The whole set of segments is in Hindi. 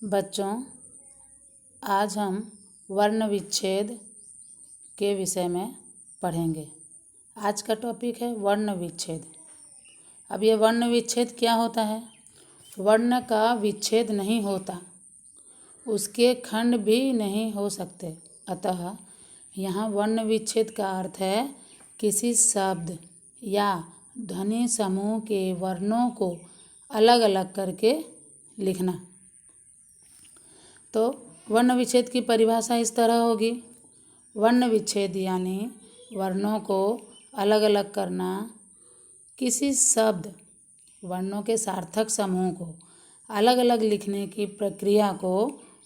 बच्चों, आज हम वर्ण विच्छेद के विषय में पढ़ेंगे। आज का टॉपिक है वर्ण विच्छेद। अब ये वर्ण विच्छेद क्या होता है? वर्ण का विच्छेद नहीं होता, उसके खंड भी नहीं हो सकते। अतः यहाँ वर्ण विच्छेद का अर्थ है किसी शब्द या ध्वनि समूह के वर्णों को अलग अलग करके लिखना। तो वर्ण विच्छेद की परिभाषा इस तरह होगी। वर्ण विच्छेद यानी वर्णों को अलग अलग करना, किसी शब्द वर्णों के सार्थक समूह को अलग अलग लिखने की प्रक्रिया को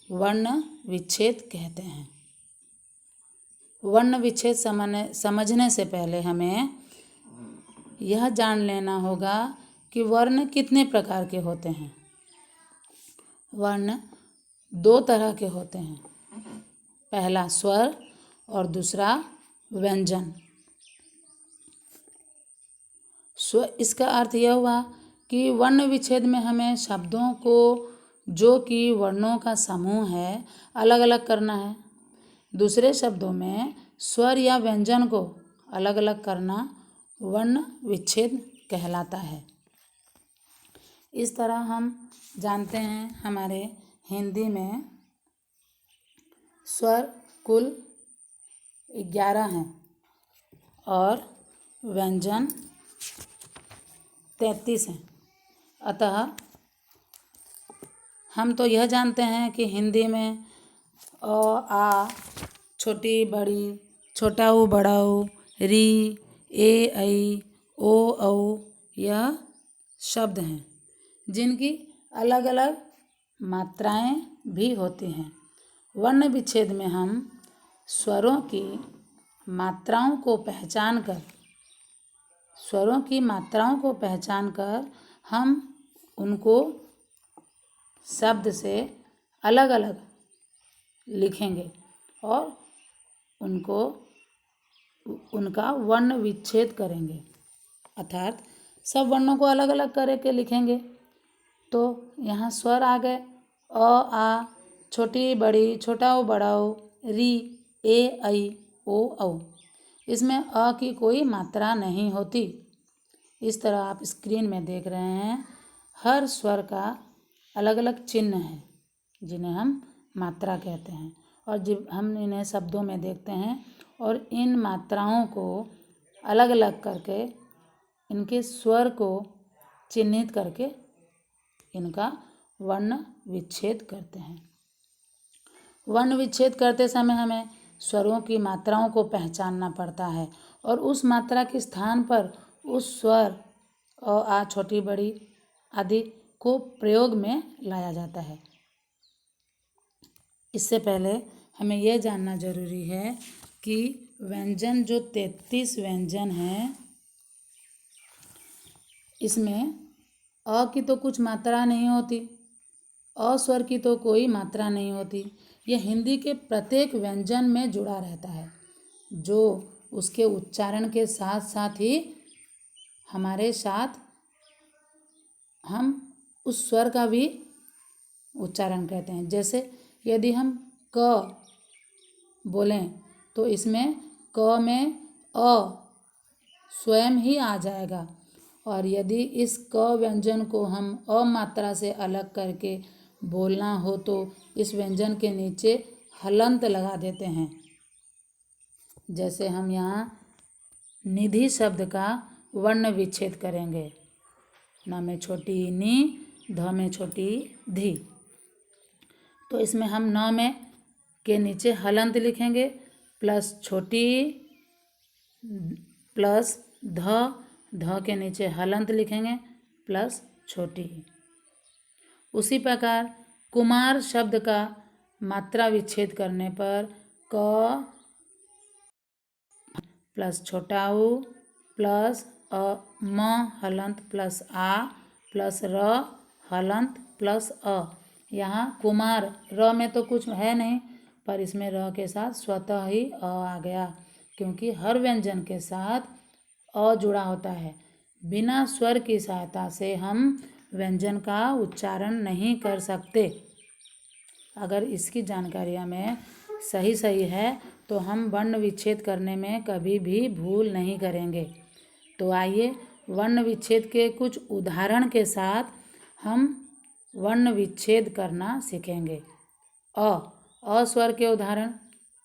वर्ण विच्छेद कहते हैं। वर्ण विच्छेद समझने से पहले हमें यह जान लेना होगा कि वर्ण कितने प्रकार के होते हैं। वर्ण दो तरह के होते हैं, पहला स्वर और दूसरा व्यंजन। इसका अर्थ यह हुआ कि वर्ण विच्छेद में हमें शब्दों को, जो कि वर्णों का समूह है, अलग अलग करना है। दूसरे शब्दों में स्वर या व्यंजन को अलग अलग करना वर्ण विच्छेद कहलाता है। इस तरह हम जानते हैं हमारे हिंदी में स्वर कुल 11 हैं और व्यंजन 33 हैं। अतः हम तो यह जानते हैं कि हिंदी में अ, आ, छोटी बड़ी, छोटा ऊ बड़ा ऊ, री, ए ऐ, ओ औ यह शब्द हैं जिनकी अलग अलग मात्राएं भी होती हैं। वर्ण विच्छेद में हम स्वरों की मात्राओं को पहचान कर हम उनको शब्द से अलग अलग लिखेंगे और उनका वर्ण विच्छेद करेंगे, अर्थात सब वर्णों को अलग अलग करके लिखेंगे। तो यहाँ स्वर आ गए अ, आ, छोटी बड़ी, छोटा ओ बड़ा ओ, री, ए ऐ, ओ औ। इसमें अ की कोई मात्रा नहीं होती। इस तरह आप स्क्रीन में देख रहे हैं, हर स्वर का अलग अलग चिन्ह है जिन्हें हम मात्रा कहते हैं, और जब हम इन्हें शब्दों में देखते हैं और इन मात्राओं को अलग अलग करके इनके स्वर को चिन्हित करके इनका वर्ण विच्छेद करते हैं। वर्ण विच्छेद करते समय हमें स्वरों की मात्राओं को पहचानना पड़ता है और उस मात्रा के स्थान पर उस स्वर अ, आ, छोटी बड़ी आदि को प्रयोग में लाया जाता है। इससे पहले हमें यह जानना जरूरी है कि व्यंजन जो 33 व्यंजन हैं, इसमें अ की तो कुछ मात्रा नहीं होती, अ स्वर की तो कोई मात्रा नहीं होती। यह हिंदी के प्रत्येक व्यंजन में जुड़ा रहता है, जो उसके उच्चारण के साथ साथ ही हमारे साथ हम उस स्वर का भी उच्चारण करते हैं। जैसे यदि हम क बोलें तो इसमें क में अ स्वयं ही आ जाएगा, और यदि इस क व्यंजन को हम अ मात्रा से अलग करके बोलना हो तो इस व्यंजन के नीचे हलंत लगा देते हैं। जैसे हम यहाँ निधि शब्द का वर्ण विच्छेद करेंगे, न में छोटी नी, ध में छोटी धी। तो इसमें हम न में के नीचे हलंत लिखेंगे, प्लस छोटी, प्लस ध के नीचे हलंत लिखेंगे, प्लस छोटी। उसी प्रकार कुमार शब्द का मात्रा विच्छेद करने पर क प्लस छोटा ऊ प्लस म हलंत प्लस आ प्लस र हलंत प्लस अ। यहाँ कुमार र में तो कुछ है नहीं, पर इसमें र के साथ स्वतः ही अ आ गया, क्योंकि हर व्यंजन के साथ अ जुड़ा होता है। बिना स्वर की सहायता से हम व्यंजन का उच्चारण नहीं कर सकते। अगर इसकी जानकारी हमें सही सही है तो हम वर्ण विच्छेद करने में कभी भी भूल नहीं करेंगे। तो आइए वर्ण विच्छेद के कुछ उदाहरण के साथ हम वर्ण विच्छेद करना सीखेंगे। अ स्वर के उदाहरण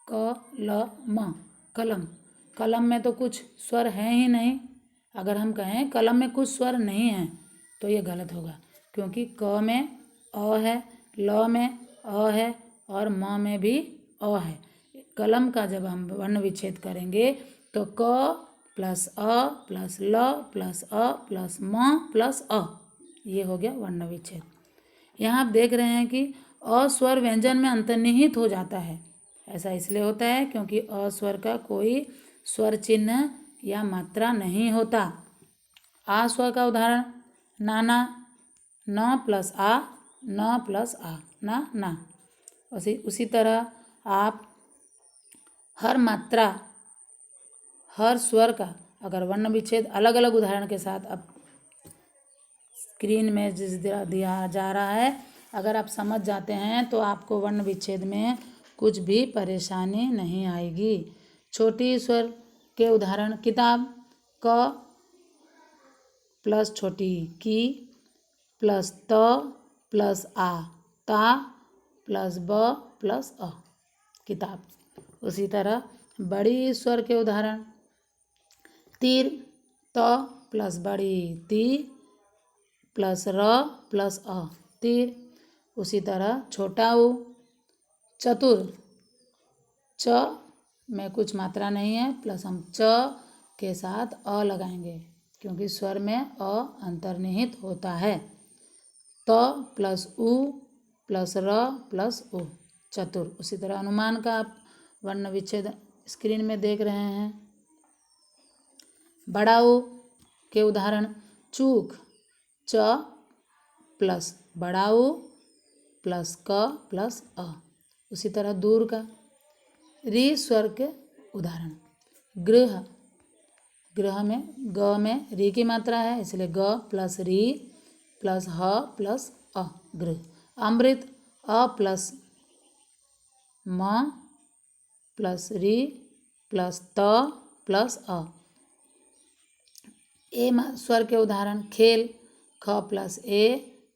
क ल म। कलम, कलम में तो कुछ स्वर हैं ही नहीं। अगर हम कहें कलम में कुछ स्वर नहीं हैं तो ये गलत होगा, क्योंकि क में अ है, ल में अ है और म में भी अ है। कलम का जब हम वर्ण विच्छेद करेंगे तो क प्लस अ प्लस ल प्लस अ प्लस म प्लस अ, ये हो गया वर्ण विच्छेद। यहाँ आप देख रहे हैं कि अ स्वर व्यंजन में अंतर्निहित हो जाता है। ऐसा इसलिए होता है क्योंकि अ स्वर का कोई स्वर चिन्ह या मात्रा नहीं होता। आ स्वर का उदाहरण नाना, न प्लस आ, न प्लस आ, ना। उसी तरह आप हर मात्रा, हर स्वर का अगर वर्ण विच्छेद अलग अलग उदाहरण के साथ अब स्क्रीन में जिस दिया जा रहा है, अगर आप समझ जाते हैं तो आपको वर्ण विच्छेद में कुछ भी परेशानी नहीं आएगी। छोटी स्वर के उदाहरण किताब, क प्लस छोटी की प्लस त प्लस आ, ता प्लस ब प्लस अ, किताब। उसी तरह बड़ी स्वर के उदाहरण तीर, त प्लस बड़ी ती प्लस र प्लस अ, तीर। उसी तरह छोटा ऊ, चतुर, च में कुछ मात्रा नहीं है, प्लस हम च के साथ अ लगाएंगे क्योंकि स्वर में अ अंतर्निहित होता है। त प्लस उ प्लस र प्लस उ, चतुर। उसी तरह अनुमान का आप वर्ण विच्छेद स्क्रीन में देख रहे हैं। बड़ा ऊ के उदाहरण चूक, च प्लस बड़ा ऊ प्लस क प्लस अ। उसी तरह दूर का री स्वर के उदाहरण गृह, गृह में ग में री की मात्रा है इसलिए ग प्लस री प्लस ह प्लस अ, गृह। अमृत, अ प्लस म प्लस री प्लस त प्लस अ। ए स्वर के उदाहरण खेल, ख प्लस ए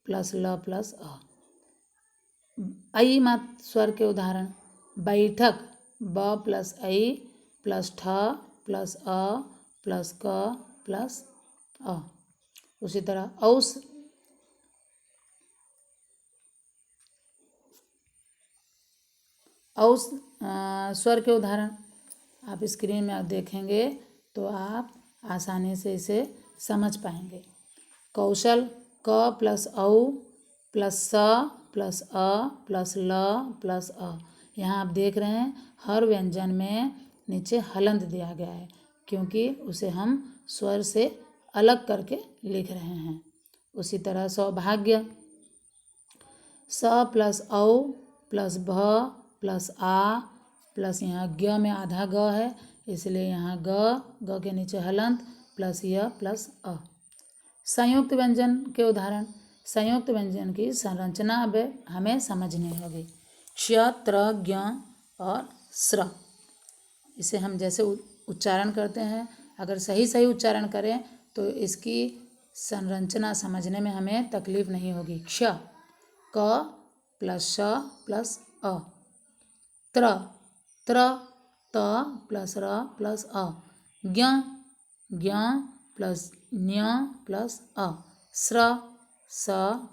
प्लस ल प्लस अ। ऐ स्वर के उदाहरण बैठक, ब प्लस ऐ प्लस ठ प्लस अ प्लस क प्लस अ। उसी तरह औस स्वर के उदाहरण आप स्क्रीन में आप देखेंगे तो आप आसानी से इसे समझ पाएंगे। कौशल, क प्लस औ प्लस स प्लस अ प्लस ल प्लस अ। यहाँ आप देख रहे हैं हर व्यंजन में नीचे हलंत दिया गया है क्योंकि उसे हम स्वर से अलग करके लिख रहे हैं। उसी तरह सौभाग्य, स प्लस औ प्लस भ प्लस आ प्लस यहाँ ज्ञ में आधा ग है इसलिए यहाँ ग के नीचे हलंत प्लस य प्लस अ। संयुक्त व्यंजन के उदाहरण, संयुक्त व्यंजन की संरचना अब हमें समझनी होगी। क्ष, त्र, ज्ञ और स्र, इसे हम जैसे उच्चारण करते हैं अगर सही सही उच्चारण करें तो इसकी संरचना समझने में हमें तकलीफ नहीं होगी। क्ष, क प्लस श प्लस अ। त्र, त प्लस र प्लस अ। ज्ञ, ज्ञ प्लस ञ प्लस अ। स्र, स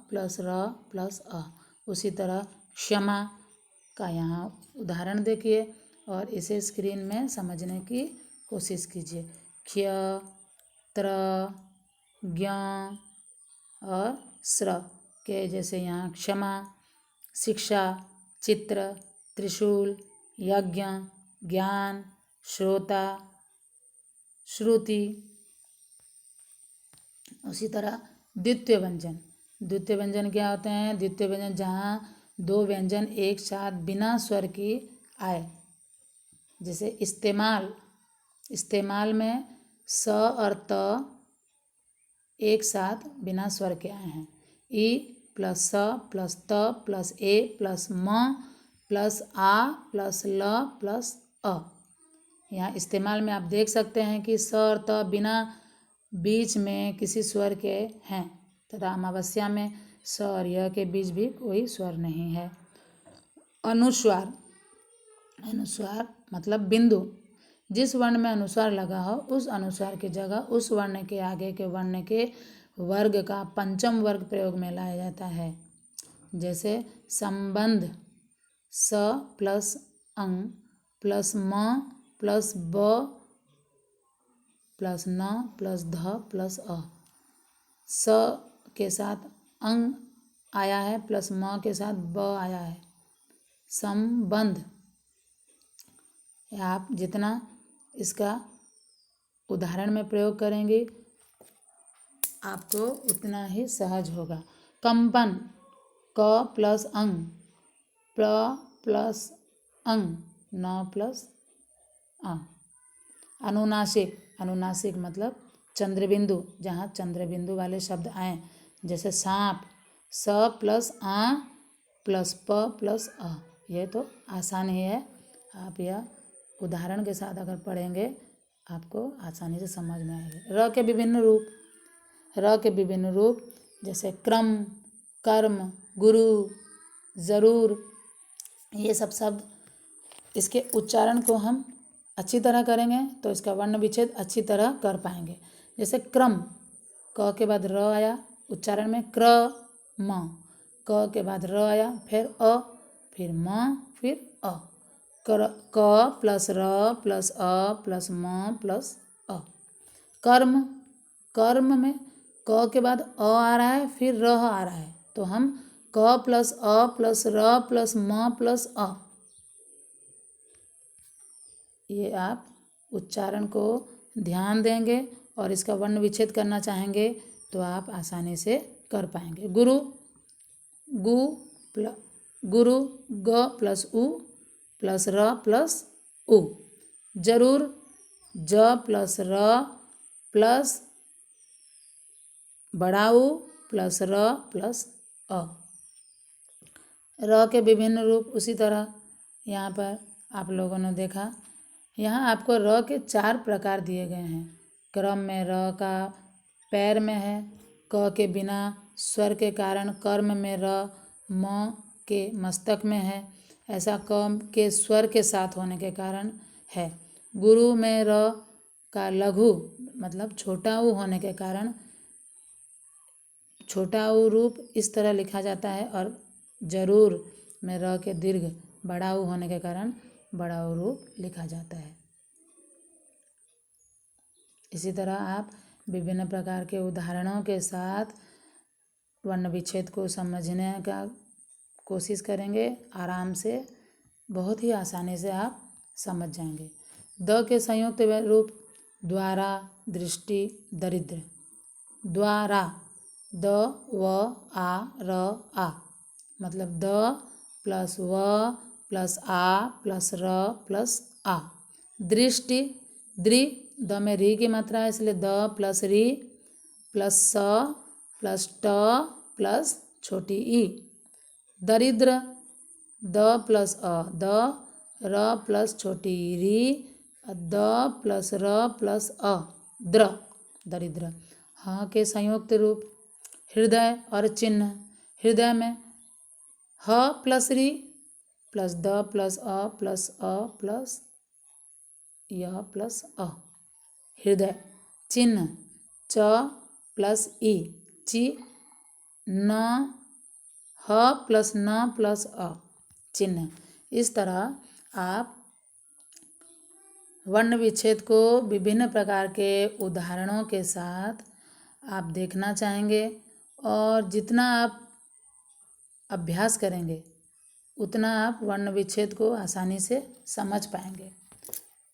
प्लस र प्लस अ। उसी तरह क्षमा का यहाँ उदाहरण देखिए और इसे स्क्रीन में समझने की कोशिश कीजिए। क्ष, त्र, ज्ञ और स्र के जैसे यहाँ क्षमा, शिक्षा, चित्र, त्रिशूल, यज्ञ, ज्ञान, श्रोता, श्रुति। उसी तरह द्वितीय व्यंजन, द्वितीय व्यंजन क्या होते हैं? द्वितीय व्यंजन जहाँ दो व्यंजन एक साथ बिना स्वर की आए, जैसे इस्तेमाल, इस्तेमाल में स और त एक साथ बिना स्वर के आए हैं। ई प्लस स प्लस त प्लस ए प्लस म प्लस आ प्लस ल प्लस अ। यहाँ इस्तेमाल में आप देख सकते हैं कि स और त बिना बीच में किसी स्वर के हैं तथा अमावस्या में स और य के बीच भी कोई स्वर नहीं है। अनुस्वार, अनुस्वार मतलब बिंदु। जिस वर्ण में अनुस्वार लगा हो उस अनुस्वार की जगह उस वर्ण के आगे के वर्ण के वर्ग का पंचम वर्ग प्रयोग में लाया जाता है। जैसे संबंध स प्लस अं प्लस म प्लस ब प्लस न प्लस ध प्लस अ। स के साथ अंग आया है प्लस म के साथ ब आया है। संबंध, आप जितना इसका उदाहरण में प्रयोग करेंगे आपको उतना ही सहज होगा। कंपन क प्लस अंग प्र प्लस अंग न प्लस अ। अनुनासिक, अनुनासिक मतलब चंद्रबिंदु, जहाँ चंद्रबिंदु वाले शब्द आए जैसे सांप स प्लस आ प्लस प प्लस अ। ये तो आसान ही है, आप यह उदाहरण के साथ अगर पढ़ेंगे आपको आसानी से समझ में आएगा। र के विभिन्न रूप, र के विभिन्न रूप जैसे क्रम, कर्म, गुरु, जरूर, ये सब शब्द इसके उच्चारण को हम अच्छी तरह करेंगे तो इसका वर्ण विच्छेद अच्छी तरह कर पाएंगे। जैसे क्रम, क के बाद र आया उच्चारण में क्र म, क के बाद र आया फिर अ फिर म फिर अ। क प्लस र प्लस अ प्लस म प्लस अ। कर्म, कर्म में क के बाद अ आ रहा है फिर र आ रहा है तो हम क प्लस अ प्लस र प्लस म प्लस अ। ये आप उच्चारण को ध्यान देंगे और इसका वर्ण विच्छेद करना चाहेंगे तो आप आसानी से कर पाएंगे। गुरु, गु प्लस गुरु ग प्लस उ प्लस र प्लस उ। जरूर ज प्लस र प्लस बड़ा उ प्लस र प्लस अ। र के विभिन्न रूप उसी तरह यहाँ पर आप लोगों ने देखा। यहाँ आपको र के 4 प्रकार दिए गए हैं। क्रम में र का पैर में है, क के बिना स्वर के कारण कर्म में र, म के मस्तक में है, ऐसा क के स्वर के साथ होने के कारण है। गुरु में र का लघु मतलब छोटा ऊ होने के कारण छोटा ऊ रूप इस तरह लिखा जाता है और जरूर में र के दीर्घ बड़ा ऊ होने के कारण बड़ा ऊ रूप लिखा जाता है। इसी तरह आप विभिन्न प्रकार के उदाहरणों के साथ वर्ण विच्छेद को समझने का कोशिश करेंगे। आराम से बहुत ही आसानी से आप समझ जाएंगे। द के संयुक्त रूप द्वारा, दृष्टि, दरिद्र। द्वारा द व आ र आ मतलब द प्लस व प्लस आ प्लस र प्लस आ। दृष्टि, द्रि, द में री की मात्रा है इसलिए द प्लस री प्लस स प्लस ट प्लस छोटी ई। दरिद्र द प्लस अ द र प्लस छोटी री द प्लस र प्लस अ द्र दरिद्र। ह के संयुक्त रूप हृदय और चिन्ह। हृदय में ह प्लस री plus the plus a plus a plus य प्लस अ हृदय। चिन्ह च प्लस ई ची न ह प्लस न प्लस अ चिन्ह। इस तरह आप वर्ण विच्छेद को विभिन्न प्रकार के उदाहरणों के साथ आप देखना चाहेंगे और जितना आप अभ्यास करेंगे उतना आप वर्ण विच्छेद को आसानी से समझ पाएंगे।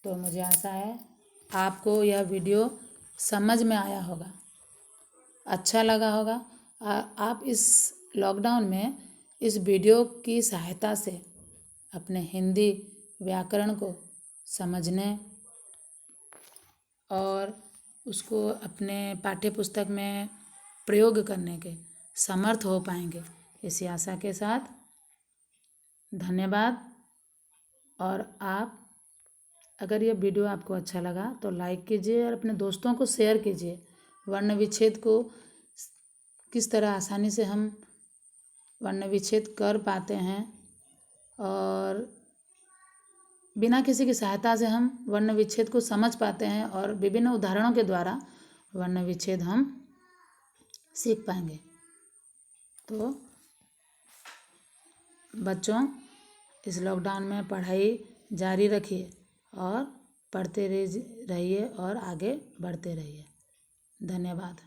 तो मुझे आशा है आपको यह वीडियो समझ में आया होगा, अच्छा लगा होगा। आप इस लॉकडाउन में इस वीडियो की सहायता से अपने हिंदी व्याकरण को समझने और उसको अपने पाठ्य पुस्तक में प्रयोग करने के समर्थ हो पाएंगे। इसी आशा के साथ धन्यवाद। और आप अगर ये वीडियो आपको अच्छा लगा तो लाइक कीजिए और अपने दोस्तों को शेयर कीजिए। वर्ण विच्छेद को किस तरह आसानी से हम वर्ण विच्छेद कर पाते हैं और बिना किसी की सहायता से हम वर्ण विच्छेद को समझ पाते हैं और विभिन्न उदाहरणों के द्वारा वर्ण विच्छेद हम सीख पाएंगे। तो बच्चों, इस लॉकडाउन में पढ़ाई जारी रखिए और पढ़ते रहिए और आगे बढ़ते रहिए। धन्यवाद।